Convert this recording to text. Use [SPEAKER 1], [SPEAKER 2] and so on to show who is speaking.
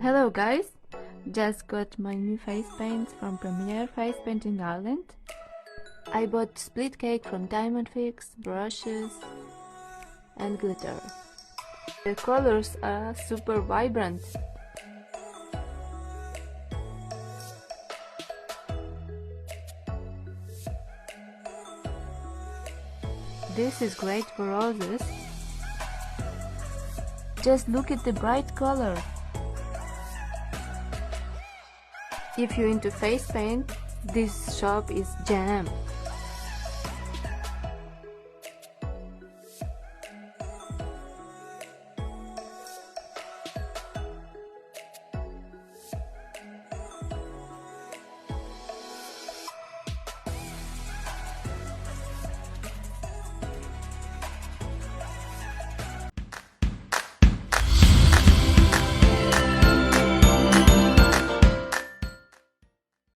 [SPEAKER 1] Hello guys! Just got my new face paints from Premier Face Paint in Ireland. I bought split cake from Diamond Fix, brushes and glitter. The colors are super vibrant. This is great for roses. Just look at the bright color. If you're into face paint, this shop is jam.